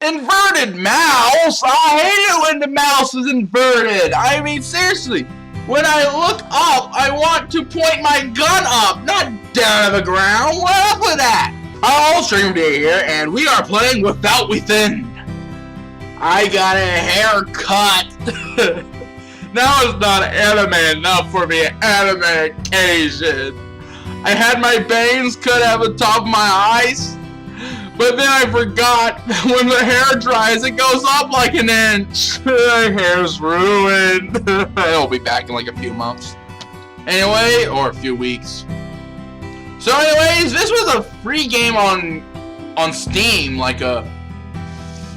Inverted mouse? I hate it when the mouse is inverted. I mean, seriously. When I look up, I want to point my gun up, not down to the ground. What up with that? Hello, Stream Day here, and we are playing Without Within. I got a haircut. Now it's not anime enough for me, anime occasion. I had my bangs cut out the top of my eyes, but then I forgot when the hair dries, it goes up like an inch. My hair's ruined. It'll be back in like a few months. Anyway, or a few weeks. So anyways, this was a free game on Steam like a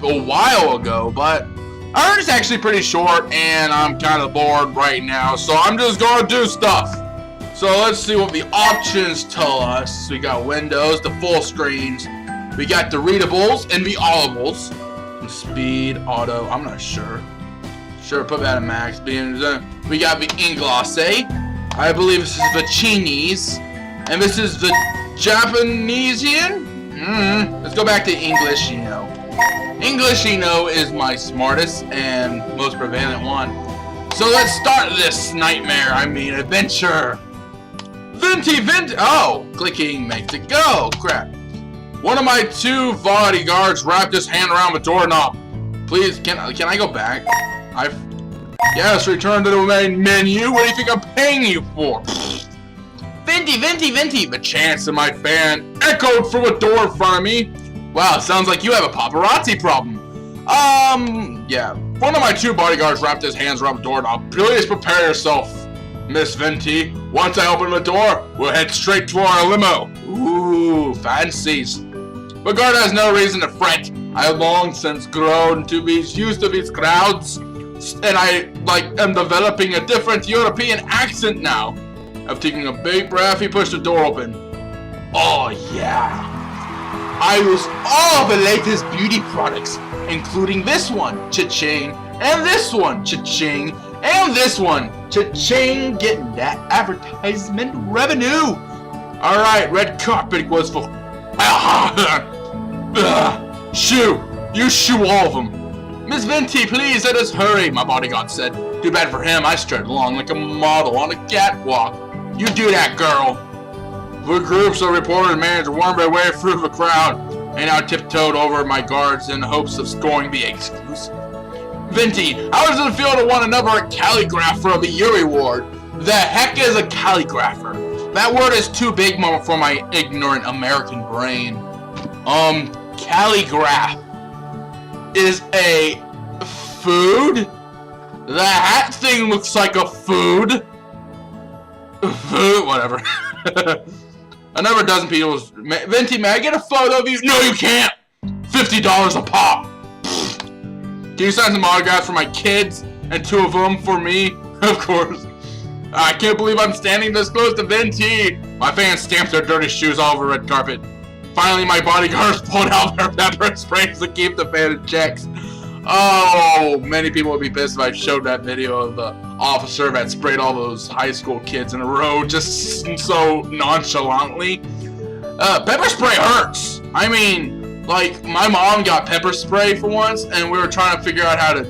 while ago, but I heard it's actually pretty short and I'm kind of bored right now, so I'm just gonna do stuff. So let's see what the options tell us. We got Windows, the full screens. We got the readables and the audibles. Speed, auto, I'm not sure. Sure, put that at max. We got the Inglese. I believe this is the Chinese. And this is the Japanesian? Let's go back to English, you know. English, you know, is my smartest and most prevalent one. So let's start this nightmare, adventure. Oh, clicking makes it go. Crap. One of my two bodyguards wrapped his hand around the doorknob. Please, can I go back? Yes, return to the main menu. What do you think I'm paying you for? Venti, the chants of my fan echoed from a door in front of me. Wow, sounds like you have a paparazzi problem. Yeah. One of my two bodyguards wrapped his hands around the doorknob. Please prepare yourself, Miss Venti. Once I open the door, we'll head straight to our limo. Ooh, fancies. The guard has no reason to fret. I have long since grown to be used to these crowds, and I am developing a different European accent now. After taking a big breath, he pushed the door open. Oh yeah. I use all of the latest beauty products, including this one, cha-ching, and this one, cha-ching, and this one, cha-ching, getting that advertisement revenue. Alright, red carpet was for... Shoo! You shoo all of them. Miss Venti, please let us hurry, my bodyguard said. Too bad for him, I strutted along like a model on a catwalk. You do that, girl. The groups of reporters and managers wormed their way through the crowd, and I tiptoed over my guards in hopes of scoring the exclusive. Venti, how does it feel to want another calligrapher of the Yuri Award? The heck is a calligrapher? That word is too big for my ignorant American brain. Calligraph is a food? That thing looks like a food. Whatever. Another dozen people. Venti, may I get a photo of you? No, you can't. $50 a pop. Can you sign some autographs for my kids and two of them for me? Of course. I can't believe I'm standing this close to Venti. My fans stamped their dirty shoes all over the red carpet. Finally, my bodyguards pulled out their pepper sprays to keep the fan in checks. Oh, many people would be pissed if I showed that video of the officer that sprayed all those high school kids in a row just so nonchalantly. Pepper spray hurts. I mean, like, my mom got pepper spray for once, and we were trying to figure out how to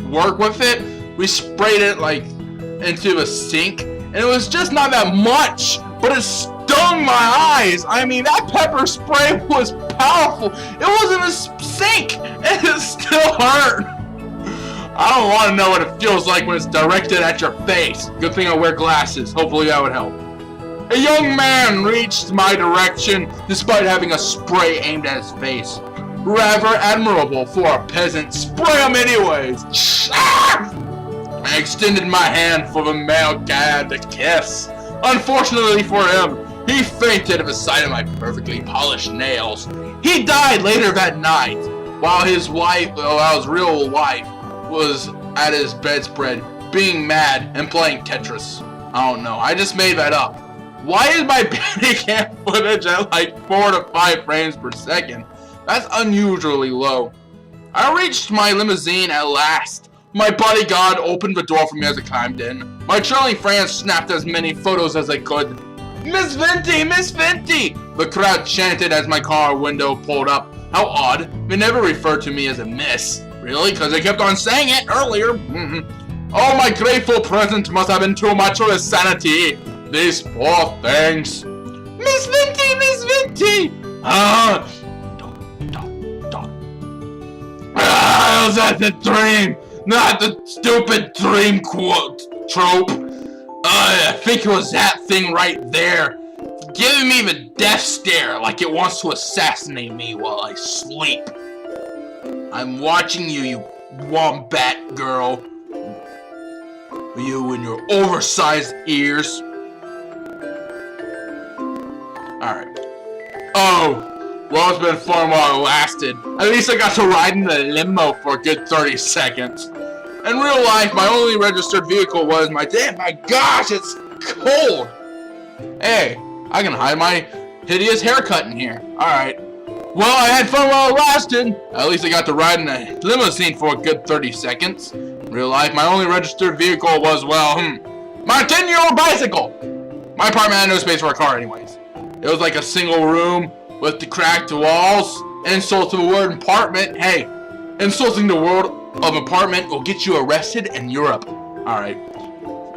work with it. We sprayed it, like, into the sink, and it was just not that much, but it stung my eyes. I mean, that pepper spray was powerful. It was in a sink, and it still hurt. I don't want to know what it feels like when it's directed at your face. Good thing I wear glasses. Hopefully that would help. A young man reached my direction despite having a spray aimed at his face. Rather admirable for a peasant. Spray him anyways. I extended my hand for the male guy to kiss. Unfortunately for him, he fainted at the sight of my perfectly polished nails. He died later that night, while his real wife was at his bedspread, being mad and playing Tetris. I don't know, I just made that up. Why is my Bandicam footage at like 4 to 5 frames per second? That's unusually low. I reached my limousine at last. My bodyguard opened the door for me as I climbed in. My trailing friends snapped as many photos as they could. Miss Venti! Miss Venti! The crowd chanted as my car window pulled up. How odd. They never referred to me as a miss. Really? Because they kept on saying it earlier. Oh, my grateful present must have been too much for his sanity. These poor things. Miss Venti, Miss Venti! Was that the dream? Not the stupid dream quote trope. I think it was that thing right there. Giving me the death stare like it wants to assassinate me while I sleep. I'm watching you, you wombat girl. You and your oversized ears. Alright. Oh, well, it's been fun while it lasted. At least I got to ride in the limo for a good 30 seconds. In real life, my only registered vehicle was my gosh, it's cold. Hey, I can hide my hideous haircut in here. Alright. Well, I had fun while it lasted. At least I got to ride in a limousine for a good 30 seconds. In real life, my only registered vehicle was, well, my 10-year-old bicycle. My apartment had no space for a car anyways. It was like a single room with the cracked walls. Insult to the word apartment. Hey, insulting the word of apartment will get you arrested in Europe. Alright.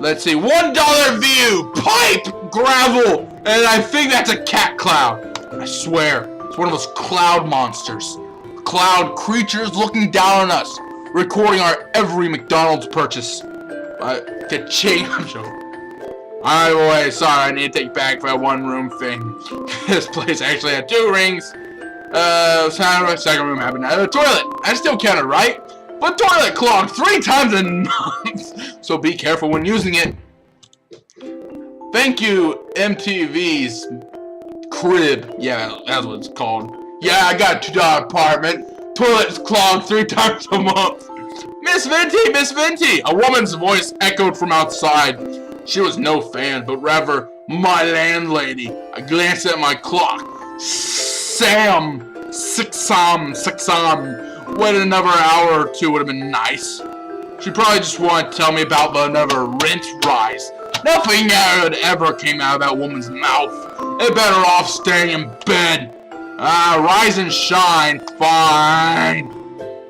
Let's see. $1 view. Pipe. Gravel. And I think that's a cat cloud. I swear. It's one of those cloud monsters. Cloud creatures looking down on us. Recording our every McDonald's purchase. Ka-ching. I'm joking. Alright, sorry, I need to take back that one room thing. This place actually had 2 rings. Second room happened to have a toilet. I still counted right. But toilet clogged 3 times a month. So be careful when using it. Thank you, MTV's crib. Yeah, that's what it's called. Yeah, I got a $2 apartment. Toilet's clogged 3 times a month. Miss Venti, Miss Venti! A woman's voice echoed from outside. She was no fan, but rather my landlady. I glanced at my clock. Sam! 6am. Wait another hour or 2 would have been nice. She probably just wanted to tell me about another rent rise. Nothing good ever came out of that woman's mouth. It better off staying in bed. Rise and shine. Fine.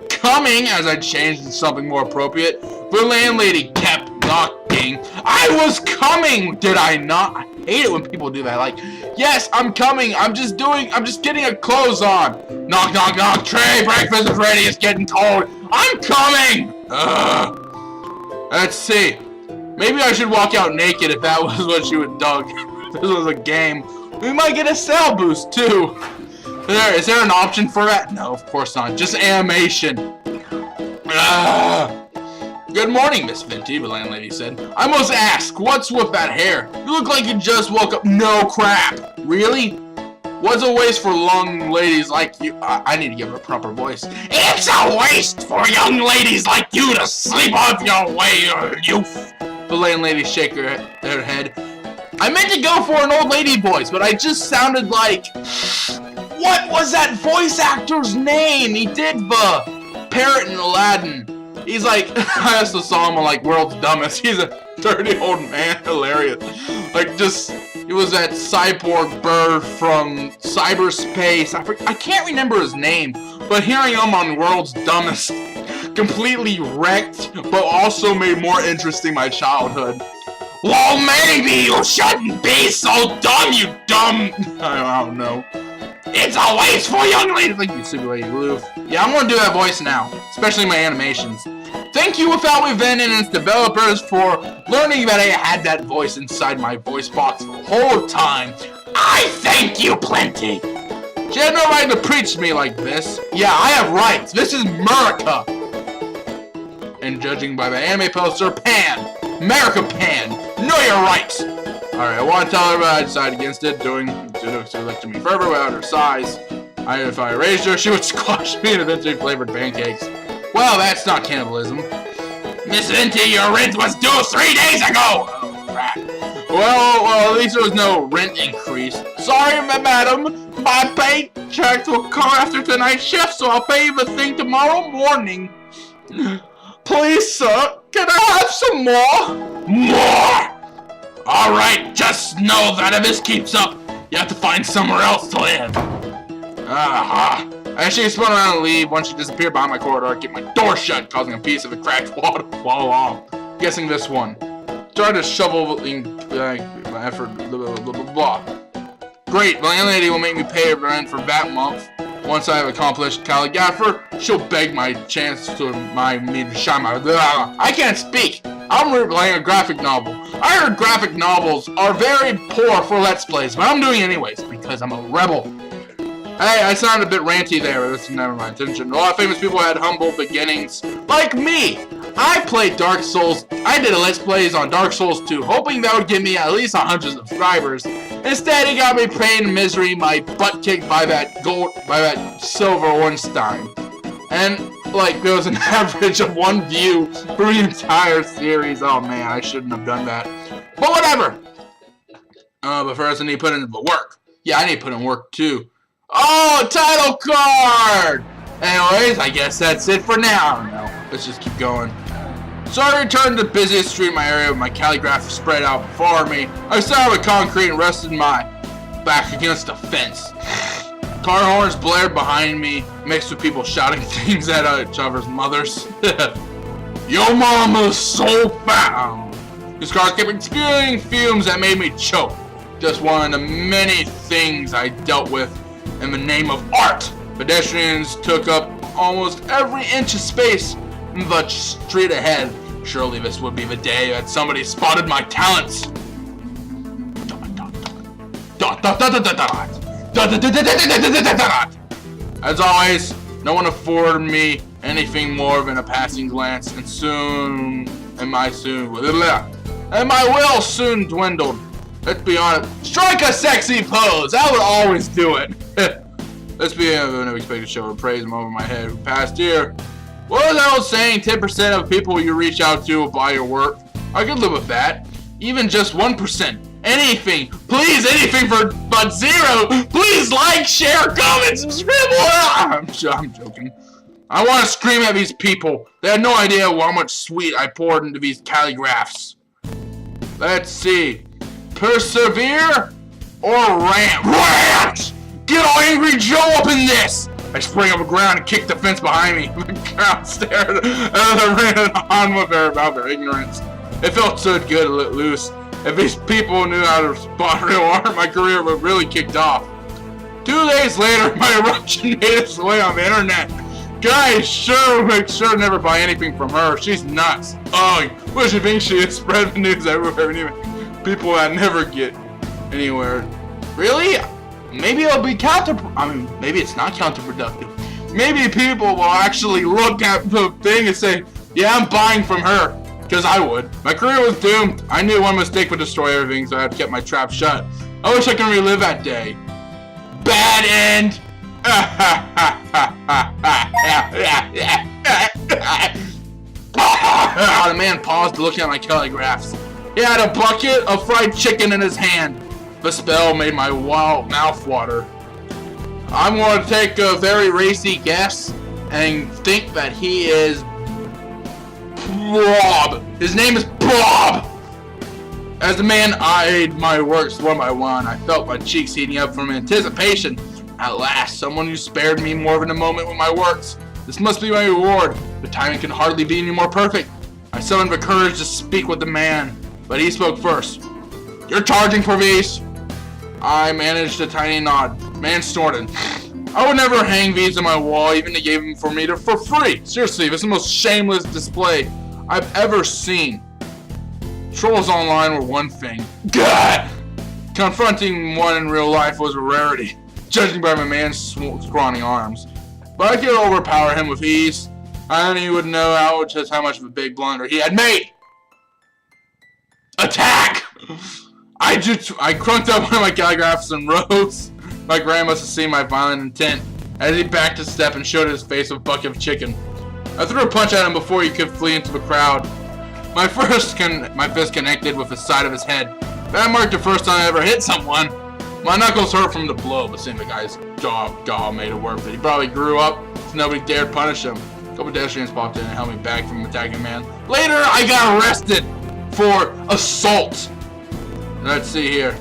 Coming, as I changed to something more appropriate, the landlady kept knocking. I was coming, did I not? I hate it when people do that. Like, yes, I'm coming. I'm just getting a clothes on. Knock, knock, knock. Trey, breakfast is ready. It's getting cold. I'm coming. Let's see. Maybe I should walk out naked if that was what she would dug. This was a game. We might get a sale boost too. Is there an option for that? No, of course not. Just animation. Good morning, Miss Venti, the landlady said. I must ask, what's with that hair? You look like you just woke up. No crap. Really? What's a waste for young ladies like you? I need to give her a proper voice. It's a waste for young ladies like you to sleep off your way, youth. The landlady shook her head. I meant to go for an old lady voice, but I just sounded like... What was that voice actor's name? He did the parrot in Aladdin. He's like, I also saw him on like World's Dumbest. He's a dirty old man, hilarious. Like just, it was that cyborg bird from cyberspace. I can't remember his name, but hearing him on World's Dumbest completely wrecked, but also made more interesting my childhood. Well, maybe you shouldn't be so dumb, you dumb. I don't know. It's a waste for young ladies like you, super lady Lou. Yeah, I'm gonna do that voice now, especially my animations. Thank you Without Within and its developers for learning that I had that voice inside my voice box the whole time. I thank you plenty. She had no right to preach to me like this. Yeah, I have rights. This is America. And judging by the anime poster, Pan. America Pan. Know your rights. Alright, I want to tell her I decided against it, doing to me forever without her size. If I raised her, she would squash me in eventually flavored pancakes. Well, that's not cannibalism. Miss Venti, your rent was due 3 days ago! Oh, crap. Well, at least there was no rent increase. Sorry, madam. My paycheck will come after tonight's shift, so I'll pay you the thing tomorrow morning. Please, sir, can I have some more? More! Alright, just know that if this keeps up, you have to find somewhere else to live. Aha! And she spun around and leave. Once she disappeared behind my corridor, I kept my door shut, causing a piece of the cracked wall to fall off. Guessing this one. Started shoveling my effort, blah, blah, blah, blah. Great, my landlady will make me pay her rent for that month. Once I have accomplished TreyGamr, she'll beg my chance to me to shine my blah. I can't speak. I'm replaying a graphic novel. I heard graphic novels are very poor for Let's Plays, but I'm doing it anyways, because I'm a rebel. Hey, I sounded a bit ranty there, but this is never my intention. A lot of famous people had humble beginnings, like me. I played Dark Souls. I did a Let's Plays on Dark Souls 2, hoping that would give me at least 100 subscribers. Instead, it got me pain and misery, my butt kicked by that silver Ornstein. And, like, there was an average of 1 view for the entire series. Oh man, I shouldn't have done that. But whatever! But first I need to put in the work. Yeah, I need to put in work too. Oh, title card! Anyways, I guess that's it for now. No, let's just keep going. So I returned to the busiest street in my area with my calligraph spread out before me. I started with concrete and rested my back against a fence. Car horns blared behind me, mixed with people shouting things at each other's mothers. Yo mama's so fat! This car kept spewing fumes that made me choke. Just one of the many things I dealt with in the name of art. Pedestrians took up almost every inch of space in the street ahead. Surely this would be the day that somebody spotted my talents. As always, no one afforded me anything more than a passing glance, and my will soon dwindled. Let's be honest. Strike a sexy pose! I would always do it. Let's be an unexpected show of praise over my head who passed here. What was that old saying? 10% of people you reach out to will buy your work. I could live with that. Even just 1%. Anything. Please, anything for but 0. Please like, share, comment, subscribe. I'm joking. I want to scream at these people. They had no idea how much sweet I poured into these calligraphs. Let's see. Persevere or rant? Rant! Get all angry Joe up in this! I sprang up the ground and kicked the fence behind me. The crowd stared and I ran on with her about their ignorance. It felt so good to let loose. If these people knew how to spot real art, my career would really kicked off. 2 days later, my eruption made its way on the internet. Guys, make sure to never buy anything from her. She's nuts. Oh, what do you think she is? Spread the news everywhere. People that never get anywhere. Really? Maybe it'll be maybe it's not counterproductive. Maybe people will actually look at the thing and say, yeah, I'm buying from her. Because I would. My career was doomed. I knew one mistake would destroy everything, so I had to keep my trap shut. I wish I could relive that day. Bad end. The man paused looking at my calligraphs. He had a bucket of fried chicken in his hand. The spell made my mouth water. I'm going to take a very racy guess and think that he is Bob. His name is Bob. As the man eyed my works one by one, I felt my cheeks heating up from anticipation. At last, someone who spared me more than a moment with my works. This must be my reward. The timing can hardly be any more perfect. I summoned the courage to speak with the man, but he spoke first. You're charging for these? I managed a tiny nod. Man snorted. I would never hang these on my wall, even they gave them for me for free. Seriously, this is the most shameless display I've ever seen. Trolls online were one thing. God! Confronting one in real life was a rarity, judging by my man's scrawny arms. But I could overpower him with ease. I only would know just how much of a big blunder he had made. Attack! I crunked up one of my calligraphs and rose. My grand must have seen my violent intent as he backed a step and showed his face with a bucket of chicken. I threw a punch at him before he could flee into the crowd. My fist connected with the side of his head. That marked the first time I ever hit someone. My knuckles hurt from the blow, but seemed the guy's jaw made it worth it. He probably grew up, so nobody dared punish him. A couple pedestrians popped in and held me back from attacking man. Later, I got arrested for assault. Let's see here.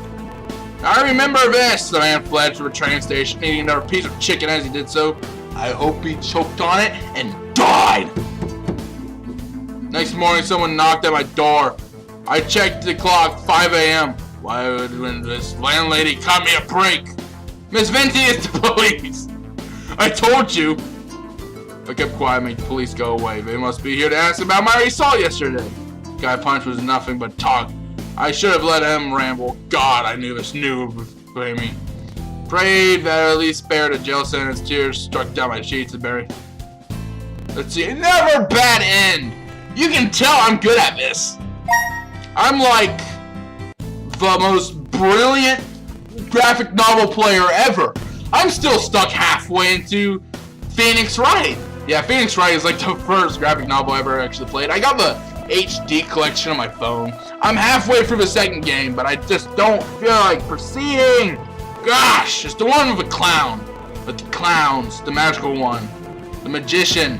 I remember this. The man fled to a train station, eating another piece of chicken as he did so. I hope he choked on it and died. Next morning, someone knocked at my door. I checked the clock, 5 a.m. Why would this landlady cut me a break? Miss Venti is the police. I told you. I kept quiet, made the police go away. They must be here to ask about my assault yesterday. Guy punch was nothing but talk. I should have let him ramble. God, I knew this noob would blame me. Prayed that I at least spared a jail sentence. Tears struck down my sheets and buried. Let's see. Never bad end. You can tell I'm good at this. I'm like the most brilliant graphic novel player ever. I'm still stuck halfway into Phoenix Wright. Yeah, Phoenix Wright is like the first graphic novel I ever actually played. I got the HD collection on my phone. I'm halfway through the second game, but I just don't feel like proceeding. Gosh, it's the one with the clown. With the clowns, the magical one. The magician.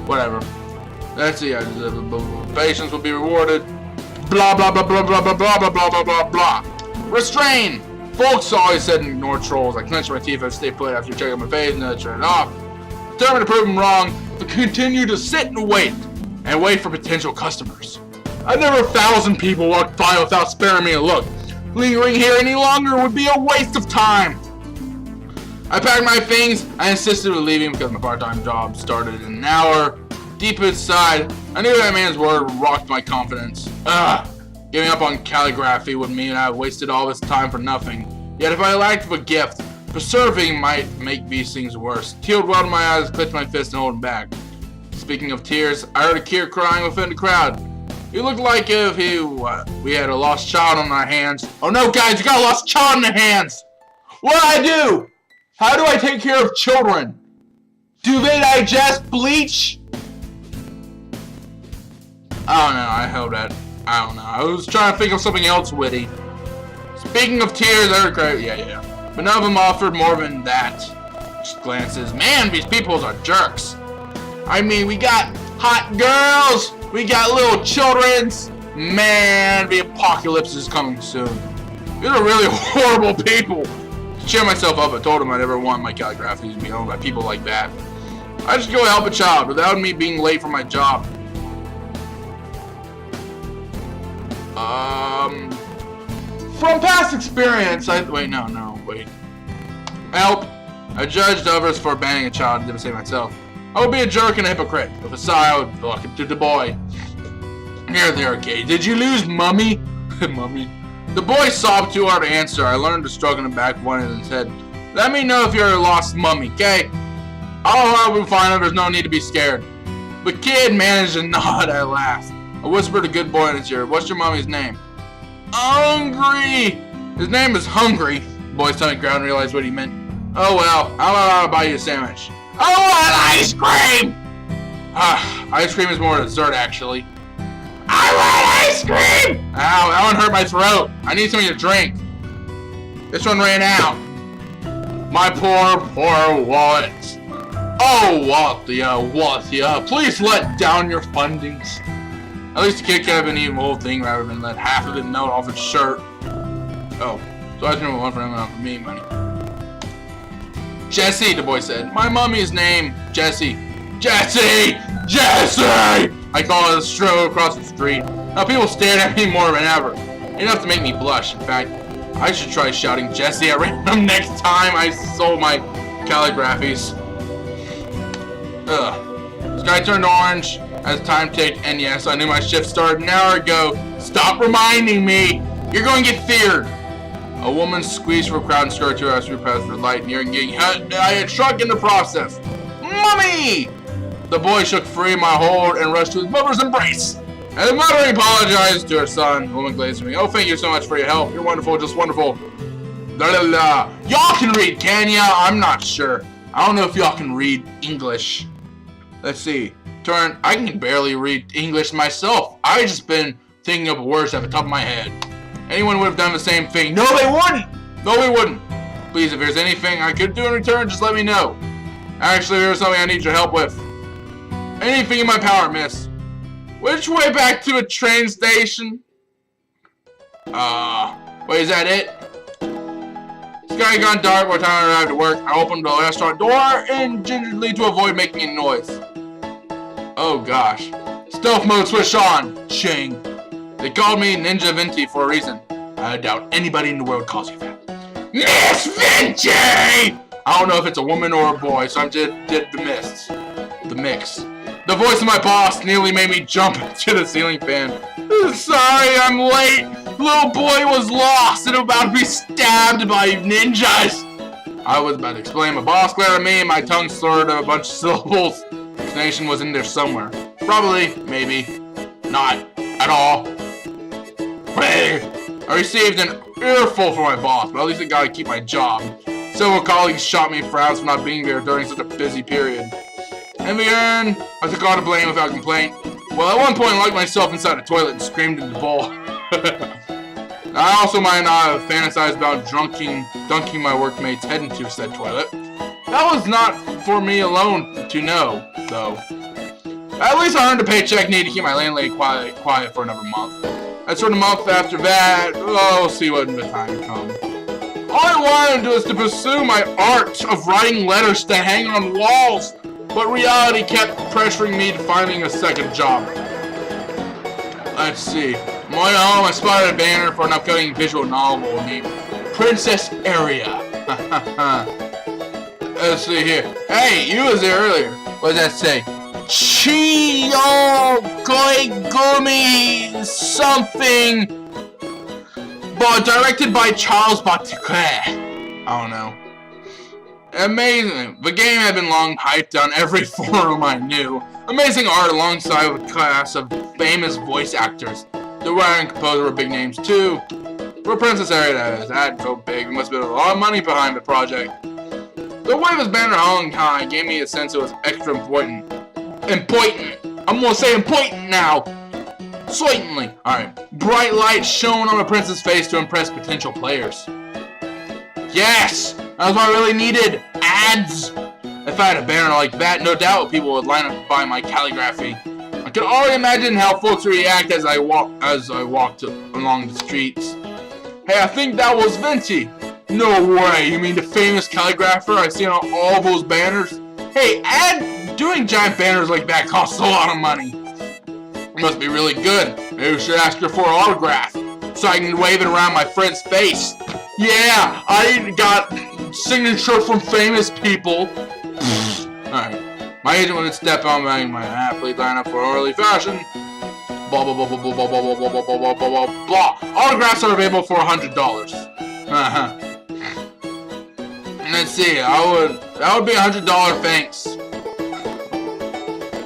Whatever. Let's see. Patience will be rewarded. Blah, blah, blah, blah, blah, blah, blah, blah, blah, blah, blah, blah. Restrain! Folks always said ignore trolls. I clenched my teeth and stayed put after checking my face and then I turned it off. Determined to prove them wrong, but continue to sit and wait for potential customers. I never 1,000 people walked by without sparing me a look. Lingering here any longer would be a waste of time. I packed my things. I insisted on leaving because my part-time job started in an hour. Deep inside, I knew that man's word rocked my confidence. Giving up on calligraphy would mean I wasted all this time for nothing. Yet if I lacked of a gift, preserving might make these things worse. Tears welled in my eyes, clenched my fist and holding back. Speaking of tears, I heard a kid crying within the crowd. He looked like if we had a lost child on our hands. Oh no, guys, we got a lost child on our hands! What do I do? How do I take care of children? Do they digest bleach? I don't know, I hope that. I don't know. I was trying to think of something else witty. Speaking of tears, I heard cry. Yeah. But none of them offered more than that. Just glances. Man, these people are jerks. I mean, we got hot girls. We got little childrens. Man, the apocalypse is coming soon. These are really horrible people. To cheer myself up, I told him I never want my calligraphy to be owned by people like that. I just go help a child without me being late for my job. From past experience, wait. Help! I judged others for banning a child and didn't say myself. I would be a jerk and a hypocrite. With a sigh, I would walk up to the boy. Here in the arcade. Did you lose Mummy? Mummy. The boy sobbed too hard to answer. I learned to stroke in the back of one of his head. Let me know if you're a lost mummy, okay? I'll help you find her. There's no need to be scared. The kid managed to nod at last. I whispered a good boy in his ear. What's your mommy's name? Hungry! His name is Hungry. The boy stomach growled and realized what he meant. Oh well, I'll buy you a sandwich. I want ice cream! Ice cream is more a dessert, actually. I want ice cream! Ow, that one hurt my throat. I need something to drink. This one ran out. My poor wallet. Oh, Walthia, please let down your fundings. At least the kid could have been eating the whole thing rather than let half of it melt off his shirt. Oh, so I was gonna one for him and not for me, money. Jesse, the boy said. My mummy's name, Jesse. Jesse! I call it a stroll across the street. Now people stared at me more than ever. Enough to make me blush. In fact, I should try shouting Jesse at random next time I sold my calligraphies. The sky turned orange as time ticked, and yes, I knew my shift started an hour ago. Stop reminding me! You're going to get feared! A woman squeezed for a crowd and skirted to us through past the light, near and getting hit. I had shrunk in the process. Mummy! The boy shook free of my hold and rushed to his mother's embrace. As the mother apologized to her son, the woman glazed at me. Oh, thank you so much for your help. You're wonderful, just wonderful. La la la. Y'all can read, can ya? I'm not sure. I don't know if y'all can read English. Let's see. I can barely read English myself. I just been thinking of words at the top of my head. Anyone would have done the same thing. No, they wouldn't. No, they wouldn't. Please, if there's anything I could do in return, just let me know. Actually, there's something I need your help with. Anything in my power, miss. Which way back to a train station? Wait, is that it? Sky gone dark by the time I arrived at work. I opened the restaurant door and gingerly to avoid making any noise. Oh gosh. Stealth mode switched on. Ching. They called me Ninja Venti for a reason. I doubt anybody in the world calls you that. Miss Venti! I don't know if it's a woman or a boy, so I just did the mix. The voice of my boss nearly made me jump to the ceiling fan. Sorry, I'm late. Little boy was lost and about to be stabbed by ninjas. I was about to explain. My boss glared at me and my tongue slurred a bunch of syllables. Explanation was in there somewhere. Probably, maybe, not at all. I received an earful from my boss, but at least I gotta keep my job. Several colleagues shot me frowns for not being there during such a busy period. In the end, I took all the blame without complaint. Well, at one point I locked myself inside the toilet and screamed in the bowl. I also might not have fantasized about dunking my workmate's head into said toilet. That was not for me alone to know, though. At least I earned a paycheck needed to keep my landlady quiet for another month. That sort of month after that, we'll see when the time comes. All I wanted was to pursue my art of writing letters to hang on walls, but reality kept pressuring me to finding a second job. Let's see. On my way home, I spotted a banner for an upcoming visual novel named Princess Area. Let's see here. Hey, you was there earlier. What does that say? Chiyo Goigumi something, but directed by Charles Boutique. I don't know. Amazing. The game had been long hyped on every forum I knew. Amazing art alongside with a cast of famous voice actors. The writer and composer were big names too. For Princess Area, that is. That'd go big. There must have been a lot of money behind the project. The way this banner hung high gave me a sense it was extra important. I'm gonna say important now. Certainly. Alright. Bright light shone on the prince's face to impress potential players. Yes! That was what I really needed. Ads! If I had a banner like that, no doubt people would line up to buy my calligraphy. I can already imagine how folks would react as I walked along the streets. Hey, I think that was Venti. No way. You mean the famous calligrapher I've seen on all those banners? Hey, doing giant banners like that costs a lot of money. It must be really good. Maybe we should ask her for an autograph, so I can wave it around my friend's face. Yeah, I got signature from famous people. Alright. My agent wouldn't step on my athlete line up for early fashion. Blah blah blah blah blah blah blah blah blah blah blah blah blah. Autographs are available for $100. Let's see, that would be $100 thanks.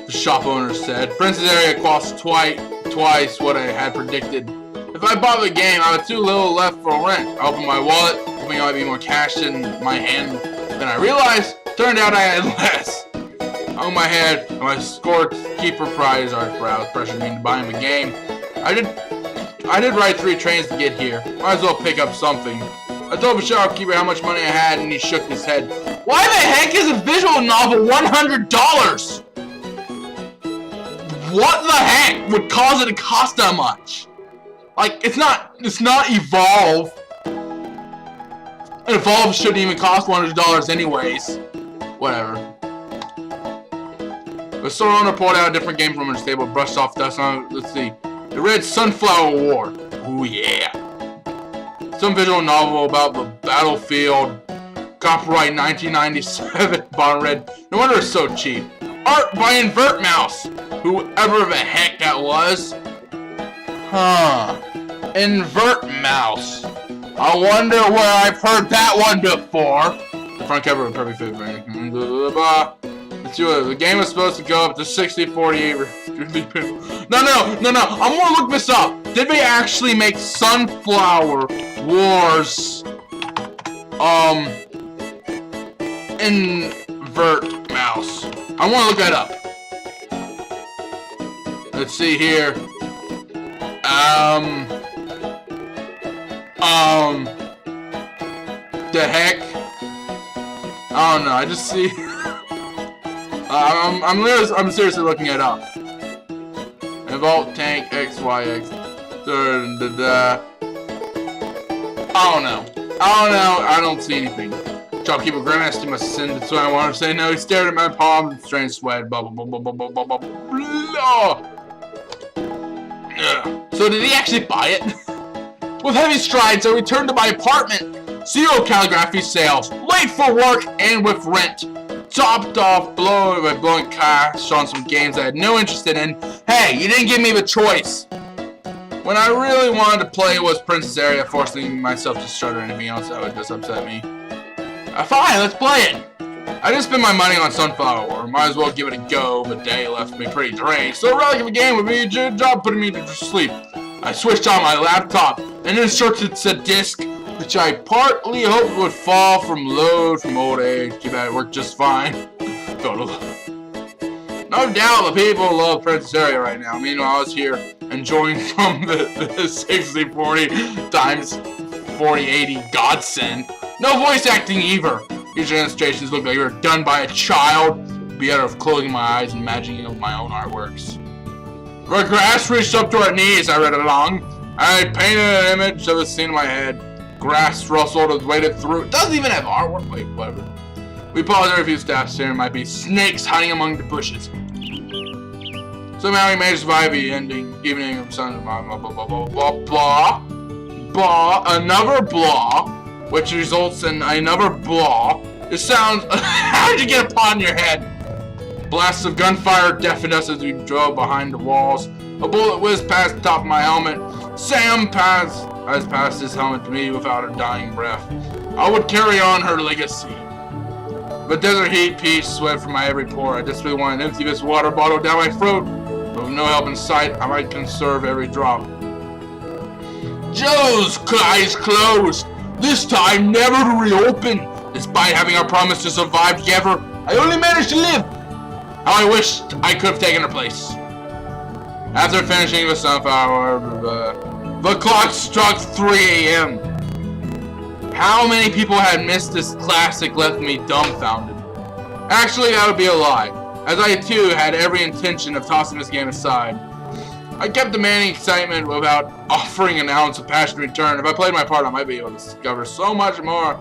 The shop owner said. Princess Area costs twice what I had predicted. If I bought the game, I had too little left for rent. I opened my wallet, hoping I might be more cash in my hand. Then I realized, turned out I had less. I hung my head, and my scorekeeper pried his brows, pressuring me into buying the game. I did ride 3 trains to get here. Might as well pick up something. I told the shopkeeper how much money I had, and he shook his head. Why the heck is a visual novel $100? What the heck would cause it to cost that much? Like, it's not Evolve. Evolve shouldn't even cost $100 anyways. Whatever. The store owner pulled out a different game from his table, brushed off dust on it. Let's see. The Red Sunflower War. Ooh yeah. Some visual novel about the battlefield. Copyright 1997. Bottom red. No wonder it's so cheap. Art by Invert Mouse. Whoever the heck that was. Huh. Invert Mouse. I wonder where I've heard that one before. The front cover of Perfect Fit. Let's see what the game is supposed to go up to 60-48. No. I'm gonna look this up. Did they actually make Sunflower Wars? Invert Mouse. I want to look that up. Let's see here. The heck? I don't know. I just see. I'm seriously looking it up. Evolve Tank XYX. I don't know. I don't know. I don't see anything. Shopkeeper grimaced. He must have sinned. That's why I wanted to say no. He stared at my palm and strained sweat. Blah, blah, blah, blah, blah, blah, blah, blah. So did he actually buy it? With heavy strides, I returned to my apartment. 0 calligraphy sales. Late for work and with rent. Topped off by blowing cash on some games I had no interest in. Hey, you didn't give me the choice. When I really wanted to play was Princess Area, forcing myself to start or anything else that would just upset me. Fine, let's play it. I didn't spend my money on Sunflower War. Might as well give it a go. The day left me pretty drained. So a relic of a game would be a job putting me to sleep. I switched on my laptop and inserted said disc, which I partly hoped would fall from load from old age. Too bad it worked just fine. No doubt the people love Princess Area right now. Meanwhile, I was here enjoying from the 60-40 times 4080 godsend. No voice acting either. These illustrations look like they were done by a child. It'd be better off closing my eyes and imagining of my own artworks. The grass reached up to our knees, I read along. I painted an image of the scene in my head. Grass rustled and waded through. It doesn't even have artwork. Wait, whatever. We paused every few steps. There might be snakes hiding among the bushes. Somehow he managed to survive the evening of sun. Blah, blah, blah, blah, blah, blah, blah, another blah, which results in another blah. It sounds. How did you get upon your head? Blasts of gunfire deafened us as we drove behind the walls. A bullet whizzed past the top of my helmet. Sam passed his helmet to me without a dying breath. I would carry on her legacy. The desert heat piece sweat from my every pore. I desperately wanted to empty this water bottle down my throat. But with no help in sight, I might conserve every drop. Joe's eyes closed. This time, never to reopen. Despite having our promise to survive together, I only managed to live. How I wished I could have taken her place. After finishing the sunflower, the clock struck 3 a.m. How many people had missed this classic left me dumbfounded? Actually, that would be a lie, as I too had every intention of tossing this game aside. I kept demanding excitement without offering an ounce of passion in return. If I played my part, I might be able to discover so much more.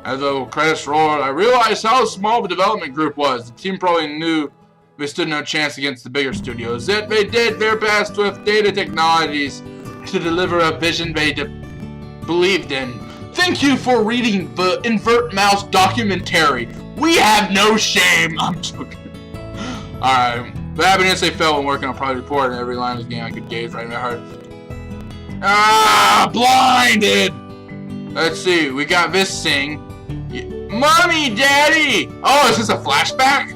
As the credits rolled, I realized how small the development group was. The team probably knew they stood no chance against the bigger studios. Yet they did their best with data technologies to deliver a vision they believed in. Thank you for reading the Invert Mouse documentary. We have no shame. I'm joking. Alright. The happiness they felt when working on Project Report and every line of this game I could gaze right in my heart. Blinded! Let's see, we got this thing. Mommy, Daddy! Oh, is this a flashback?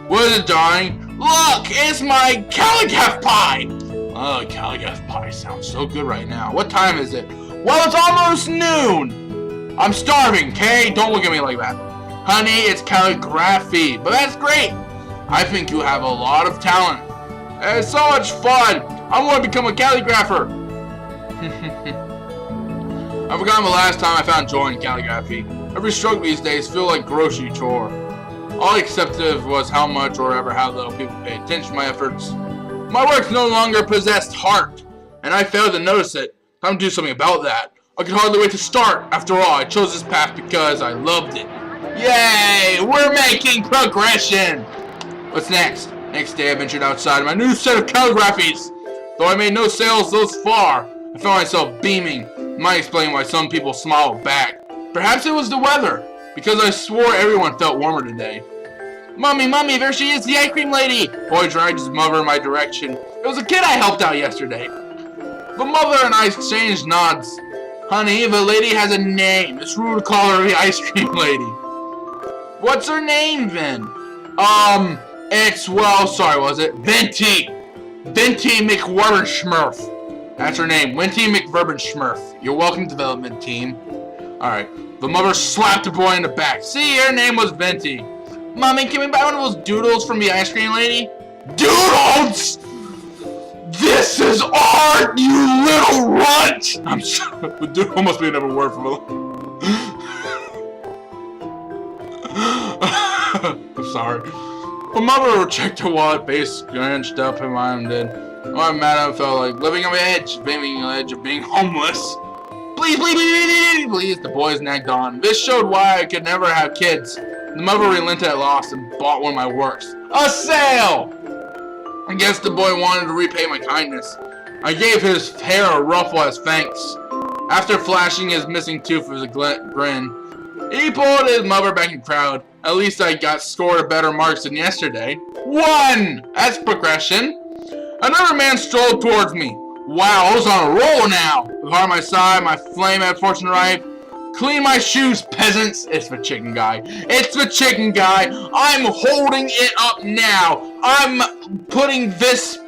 What is it, darling? Look, it's my calligraph pie! Oh, calligraph pie sounds so good right now. What time is it? Well, it's almost noon! I'm starving, Kay? Don't look at me like that. Honey, it's calligraphy, but that's great! I think you have a lot of talent. It's so much fun! I want to become a calligrapher! I've forgotten the last time I found joy in calligraphy. Every stroke these days feels like grocery chore. All I accepted was how much or ever how little people pay attention to my efforts. My work no longer possessed heart, and I failed to notice it. Time to do something about that. I could hardly wait to start. After all, I chose this path because I loved it. Yay! We're making progression! What's next? Next day I ventured outside my new set of calligraphies. Though I made no sales thus far, I found myself beaming. It might explain why some people smiled back. Perhaps it was the weather, because I swore everyone felt warmer today. Mommy, there she is, the ice cream lady! Boy dragged his mother in my direction. It was a kid I helped out yesterday. The mother and I exchanged nods. Honey, the lady has a name. It's rude to call her the ice cream lady. What's her name then? It's, well, sorry, was it? Venti McWerbenschmurf. That's her name, Venti McWerbenschmurf. You're welcome, development team. Alright, the mother slapped the boy in the back. See, her name was Venti. Mommy, can we buy one of those doodles from the ice cream lady? Doodles! This is art, you little runt! I'm sorry, but doodle must be another word for it. I'm sorry. The mother checked her wallet, face scrunched up her mind, and my madam felt like living on the edge of being homeless. Please, please, please, please. The boys nagged on. This showed why I could never have kids. The mother relented at loss and bought one of my works. A sale! I guess the boy wanted to repay my kindness. I gave his hair a ruffle as thanks. After flashing his missing tooth with a grin, he pulled his mother back in the crowd. At least I got scored better marks than yesterday. 1! That's progression. Another man strolled towards me. Wow, I was on a roll now. With heart on my side, my flame had fortune arrived. Clean my shoes, peasants. It's the chicken guy. It's the chicken guy. I'm holding it up now. I'm putting this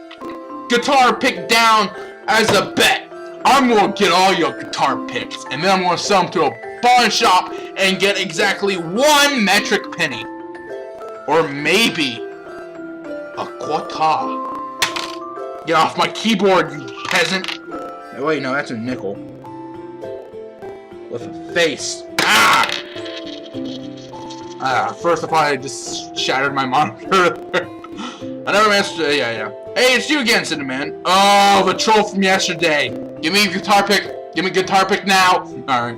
guitar pick down as a bet. I'm gonna get all your guitar picks, and then I'm gonna sell them to a pawn shop and get exactly 1 metric penny. Or maybe a quarter. Get off my keyboard, you peasant. Hey, wait, no, that's a nickel. With a face. Ah! First of all, I just shattered my monitor. I never managed to, yeah. Hey, it's you again, Cinnamon. Oh, the troll from yesterday. Give me a guitar pick. Give me a guitar pick now. Alright.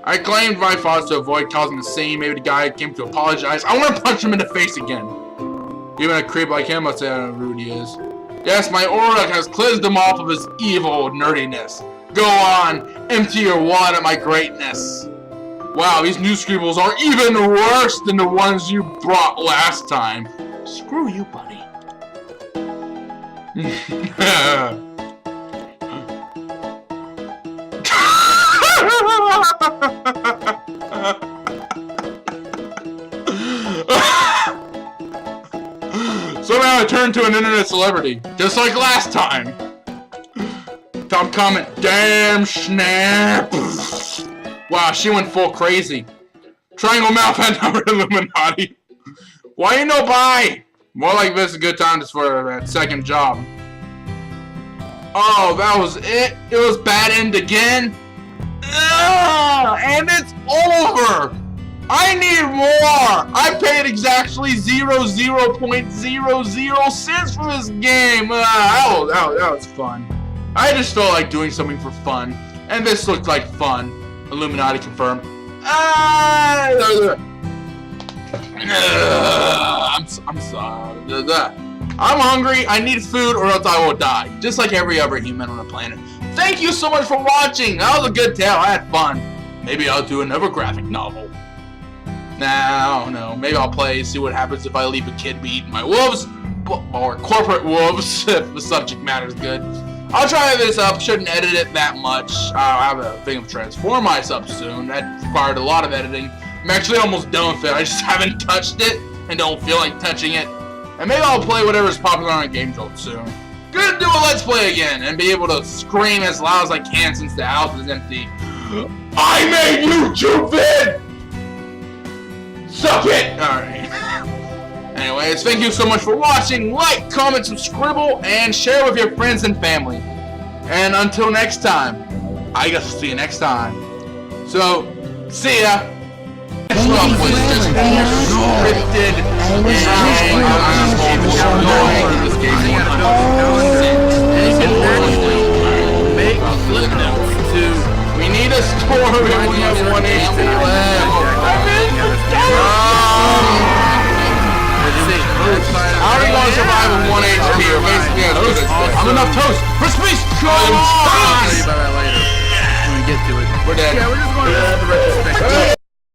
I claimed my faults to avoid causing a scene. Maybe the guy came to apologize. I want to punch him in the face again. Even a creep like him must say how rude he is. Yes, my aura has cleansed him off of his evil nerdiness. Go on, empty your wallet at my greatness. Wow, these new scribbles are even worse than the ones you brought last time. Screw you, buddy. Somehow I turned to an internet celebrity, just like last time. Top comment, damn snap. Wow, she went full crazy. Triangle mouth and number Illuminati. Why you no buy? More like this is a good time just for that second job. Oh, that was it? It was bad end again? Ugh, and it's over! I need more! I paid exactly 0.00 cents for this game! That was fun. I just felt like doing something for fun, and this looked like fun. Illuminati confirmed. I'm sorry. I'm hungry, I need food, or else I will die. Just like every other human on the planet. Thank you so much for watching! That was a good tale, I had fun. Maybe I'll do another graphic novel. Nah, I don't know. Maybe I'll play, see what happens if I leave a kid be eating my wolves. Or corporate wolves, if the subject matter is good. I'll try this up, shouldn't edit it that much. I'll have a thing of transform myself soon. That required a lot of editing. I'm actually almost done with it, I just haven't touched it and don't feel like touching it. And maybe I'll play whatever's popular on Game Jolt soon. Gonna do a Let's Play again and be able to scream as loud as I can since the house is empty. I made YouTube vid! Suck it! Alright. Anyways, thank you so much for watching. Like, comment, subscribe, and share with your friends and family. And until next time, I guess we'll see you next time. So, see ya! This stuff was just scripted and this game 100%. Make flip notes to we need a store we have 1 HP left. How are you going to survive with 1 HP or basically as good as this? I'm enough toast for space! I'll tell you about that later when we get to it. We're dead. Yeah, we're just going to the retrospective.